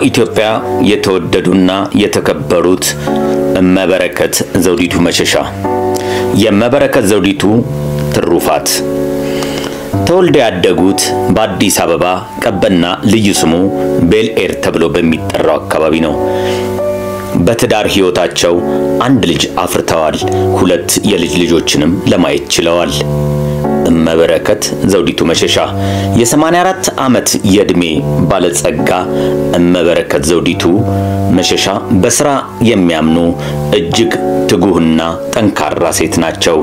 ኢትዮጵያ የተወደዱና የተከበሩት እመበረከት ዘውዲቱ መሸሻ የእመበረከት ዘውዲቱ ትሩፋት ተወልደው ያደጉት በአዲስ አበባ ቀበና ልዩ ስሙ ቤልኤር ተብሎ በሚጠራው አካባቢ ነው። በትዳር ህይወታቸው አንድ ልጅ አፍርተዋል። ሁለት የልጅ ልጆችንም ለማየት ችለዋል። እመበረከት ዘውዲቱ መሸሻ የ84 ዓመት የእድሜ ባለጸጋ እመበረከት ዘውዲቱ መሸሻ በስራ የሚያምኑ እጅግ ትጉህና ጠንካራ ሴት ናቸው።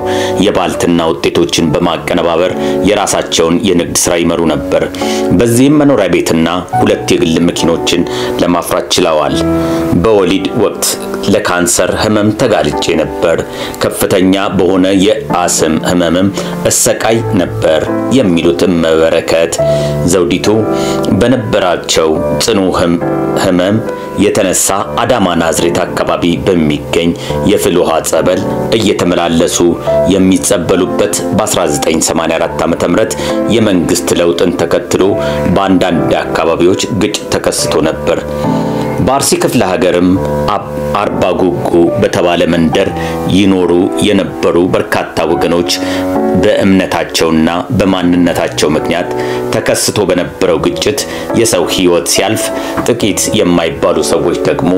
የባልትና ውጤቶችን በማቀነባበር የራሳቸውን የንግድ ስራ ይመሩ ነበር። በዚህም መኖሪያ ቤትና ሁለት የግል መኪኖችን ለማፍራት ችለዋል። በወሊድ ወቅት ለካንሰር ህመም ተጋልጬ ነበር። ከፍተኛ በሆነ የአስም ህመምም እሰቃይ ነበር የሚሉት እመበረከት ዘውዲቱ በነበራቸው ጽኑ ህመም የተነሳ አዳማ ናዝሬት አካባቢ በሚገኝ የፍል ውሃ ጸበል እየተመላለሱ የሚጸበሉበት በ1984 ዓ.ም የመንግስት ለውጥን ተከትሎ በአንዳንድ አካባቢዎች ግጭት ተከስቶ ነበር። በአርሲ ክፍለ ሀገርም አርባ ጉጉ በተባለ መንደር ይኖሩ የነበሩ በርካታ ወገኖች በእምነታቸውና በማንነታቸው ምክንያት ተከስቶ በነበረው ግጭት የሰው ህይወት ሲያልፍ ጥቂት የማይባሉ ሰዎች ደግሞ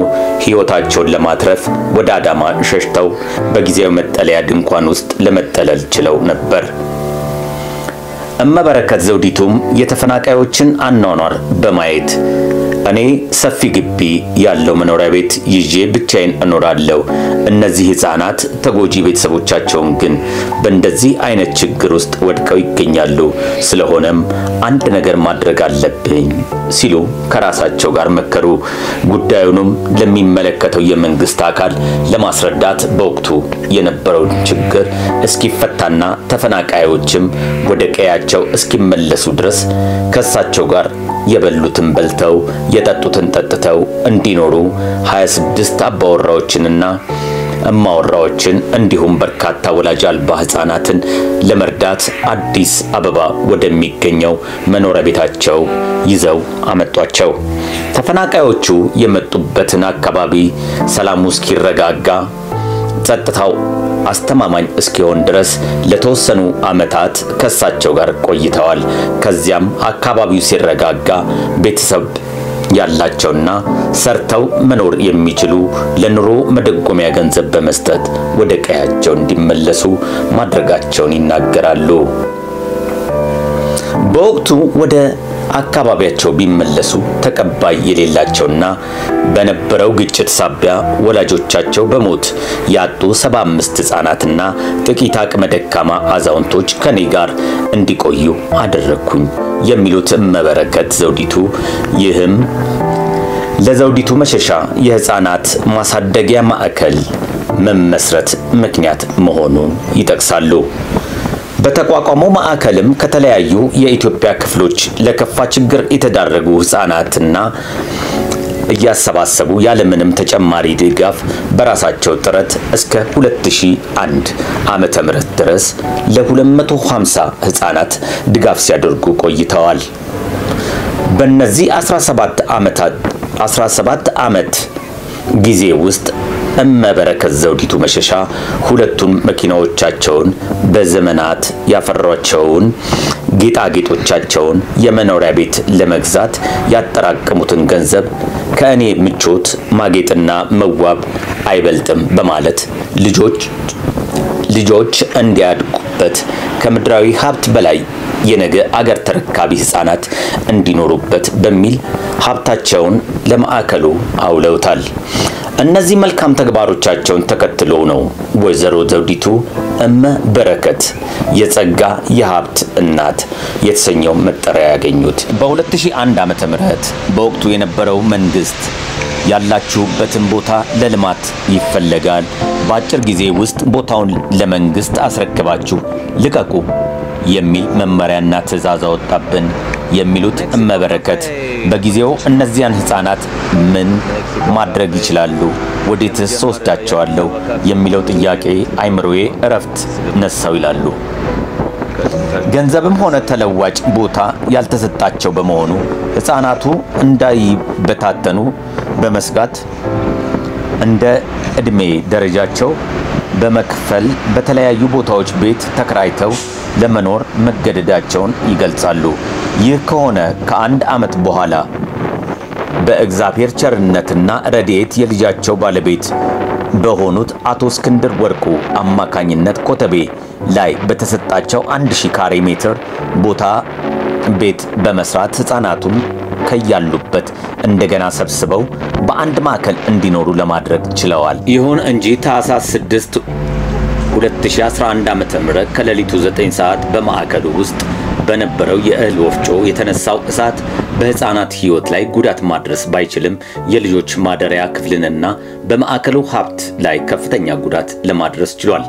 ህይወታቸውን ለማትረፍ ወደ አዳማ ሸሽተው በጊዜያዊ መጠለያ ድንኳን ውስጥ ለመጠለል ችለው ነበር። እመበረከት ዘውዲቱም የተፈናቃዮችን አኗኗር በማየት እኔ ሰፊ ግቢ ያለው መኖሪያ ቤት ይዤ ብቻዬን እኖራለሁ። እነዚህ ህፃናት ተጎጂ ቤተሰቦቻቸውን ግን በእንደዚህ አይነት ችግር ውስጥ ወድቀው ይገኛሉ። ስለሆነም አንድ ነገር ማድረግ አለብኝ ሲሉ ከራሳቸው ጋር መከሩ። ጉዳዩንም ለሚመለከተው የመንግስት አካል ለማስረዳት በወቅቱ የነበረው ችግር እስኪፈታና ተፈናቃዮችም ወደ ቀያቸው እስኪመለሱ ድረስ ከሳቸው ጋር የበሉትን በልተው የጠጡትን ጠጥተው እንዲኖሩ 26 አባወራዎችንና እማወራዎችን እንዲሁም በርካታ ወላጅ አልባ ህፃናትን ለመርዳት አዲስ አበባ ወደሚገኘው መኖሪያ ቤታቸው ይዘው አመጧቸው። ተፈናቃዮቹ የመጡበትን አካባቢ ሰላሙ እስኪረጋጋ ጸጥታው አስተማማኝ እስኪሆን ድረስ ለተወሰኑ አመታት ከሳቸው ጋር ቆይተዋል። ከዚያም አካባቢው ሲረጋጋ ቤተሰብ ያላቸውና ሰርተው መኖር የሚችሉ ለኑሮ መደጎሚያ ገንዘብ በመስጠት ወደ ቀያቸው እንዲመለሱ ማድረጋቸውን ይናገራሉ። በወቅቱ ወደ አካባቢያቸው ቢመለሱ ተቀባይ የሌላቸውና በነበረው ግጭት ሳቢያ ወላጆቻቸው በሞት ያጡ 75 ህፃናትና ጥቂት አቅመ ደካማ አዛውንቶች ከኔ ጋር እንዲቆዩ አደረኩኝ የሚሉት እመበረከት ዘውዲቱ ይህም ለዘውዲቱ መሸሻ የህፃናት ማሳደጊያ ማዕከል መመስረት ምክንያት መሆኑን ይጠቅሳሉ። በተቋቋመው ማዕከልም ከተለያዩ የኢትዮጵያ ክፍሎች ለከፋ ችግር የተዳረጉ ህፃናትና እያሰባሰቡ ያለምንም ተጨማሪ ድጋፍ በራሳቸው ጥረት እስከ 2001 ዓመተ ምህረት ድረስ ለ250 ህፃናት ድጋፍ ሲያደርጉ ቆይተዋል። በእነዚህ 17 ዓመት ጊዜ ውስጥ እመበረከት ዘውዲቱ መሸሻ ሁለቱን መኪናዎቻቸውን በዘመናት ያፈሯቸውን ጌጣጌጦቻቸውን የመኖሪያ ቤት ለመግዛት ያጠራቀሙትን ገንዘብ ከእኔ ምቾት ማጌጥና መዋብ አይበልጥም በማለት ልጆች እንዲያድጉበት ከምድራዊ ሀብት በላይ የነገ አገር ተረካቢ ህፃናት እንዲኖሩበት በሚል ሀብታቸውን ለማዕከሉ አውለውታል። እነዚህ መልካም ተግባሮቻቸውን ተከትሎ ነው ወይዘሮ ዘውዲቱ እመበረከት የጸጋ የሀብት እናት የተሰኘው መጠሪያ ያገኙት። በ2001 ዓመተ ምህረት በወቅቱ የነበረው መንግስት ያላችሁበትን ቦታ ለልማት ይፈልጋል፣ በአጭር ጊዜ ውስጥ ቦታውን ለመንግስት አስረክባችሁ ልቀቁ የሚል መመሪያና ትዕዛዝ አወጣብን የሚሉት እመበረከት በጊዜው እነዚያን ህፃናት ምን ማድረግ ይችላሉ፣ ወዴትስ ወስዳቸዋለሁ የሚለው ጥያቄ አይምሮዬ እረፍት ነሳው ይላሉ። ገንዘብም ሆነ ተለዋጭ ቦታ ያልተሰጣቸው በመሆኑ ሕፃናቱ እንዳይበታተኑ በመስጋት እንደ እድሜ ደረጃቸው በመክፈል በተለያዩ ቦታዎች ቤት ተከራይተው ለመኖር መገደዳቸውን ይገልጻሉ። ይህ ከሆነ ከአንድ ዓመት በኋላ በእግዚአብሔር ቸርነትና ረድኤት የልጃቸው ባለቤት በሆኑት አቶ እስክንድር ወርቁ አማካኝነት ኮተቤ ላይ በተሰጣቸው 1000 ካሬ ሜትር ቦታ ቤት በመስራት ሕፃናቱን ከያሉበት እንደገና ሰብስበው በአንድ ማዕከል እንዲኖሩ ለማድረግ ችለዋል። ይሁን እንጂ ታህሳስ 6 2011 ዓ.ም ከሌሊቱ 9 ሰዓት በማዕከሉ ውስጥ በነበረው የእህል ወፍጮ የተነሳው እሳት በሕፃናት ሕይወት ላይ ጉዳት ማድረስ ባይችልም የልጆች ማደሪያ ክፍልንና በማዕከሉ ሀብት ላይ ከፍተኛ ጉዳት ለማድረስ ችሏል።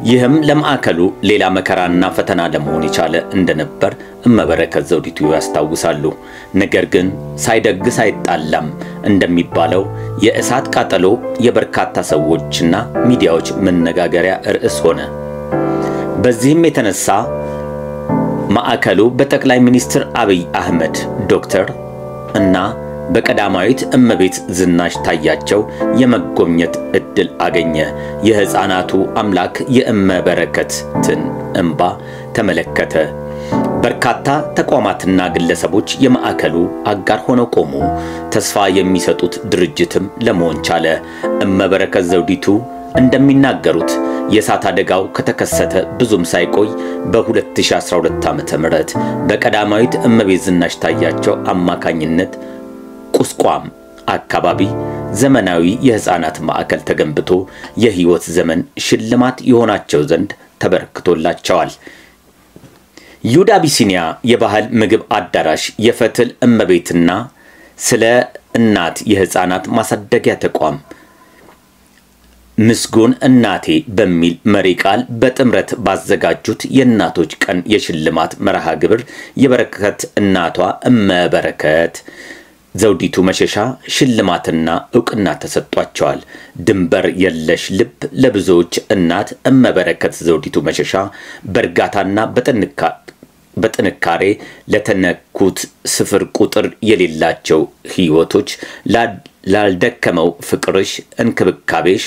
ይህም ለማዕከሉ ሌላ መከራና ፈተና ለመሆን የቻለ እንደነበር እመበረከት ዘውዲቱ ያስታውሳሉ። ነገር ግን ሳይደግስ አይጣላም እንደሚባለው የእሳት ቃጠሎ የበርካታ ሰዎችና ሚዲያዎች መነጋገሪያ ርዕስ ሆነ። በዚህም የተነሳ ማዕከሉ በጠቅላይ ሚኒስትር አብይ አህመድ ዶክተር እና በቀዳማዊት እመቤት ዝናሽ ታያቸው የመጎብኘት እድል አገኘ። የሕፃናቱ አምላክ የእመበረከትን እንባ ተመለከተ። በርካታ ተቋማትና ግለሰቦች የማዕከሉ አጋር ሆነው ቆሙ። ተስፋ የሚሰጡት ድርጅትም ለመሆን ቻለ። እመበረከት ዘውዲቱ እንደሚናገሩት የእሳት አደጋው ከተከሰተ ብዙም ሳይቆይ በ2012 ዓ.ም በቀዳማዊት እመቤት ዝናሽ ታያቸው አማካኝነት ቁስቋም አካባቢ ዘመናዊ የሕፃናት ማዕከል ተገንብቶ የሕይወት ዘመን ሽልማት የሆናቸው ዘንድ ተበርክቶላቸዋል። ይሁዳ አቢሲኒያ የባህል ምግብ አዳራሽ የፈትል እመቤትና ስለ እናት የሕፃናት ማሳደጊያ ተቋም ምስጉን እናቴ በሚል መሪ ቃል በጥምረት ባዘጋጁት የእናቶች ቀን የሽልማት መርሃ ግብር የበረከት እናቷ እመበረከት ዘውዲቱ መሸሻ ሽልማትና ዕውቅና ተሰጥቷቸዋል። ድንበር የለሽ ልብ ለብዙዎች እናት እመበረከት ዘውዲቱ መሸሻ በእርጋታና በጥንካሬ ለተነኩት ስፍር ቁጥር የሌላቸው ሕይወቶች ላልደከመው ፍቅርሽ እንክብካቤሽ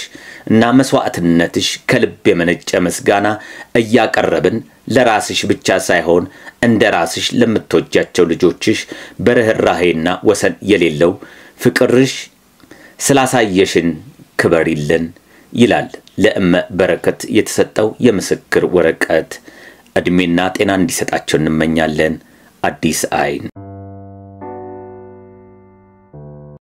እና መስዋዕትነትሽ ከልብ የመነጨ ምስጋና እያቀረብን ለራስሽ ብቻ ሳይሆን እንደ ራስሽ ለምትወጃቸው ልጆችሽ በርህራሄና ወሰን የሌለው ፍቅርሽ ስላሳየሽን ክበሪልን ይላል ለእመበረከት የተሰጠው የምስክር ወረቀት። እድሜና ጤና እንዲሰጣቸው እንመኛለን። አዲስ አይን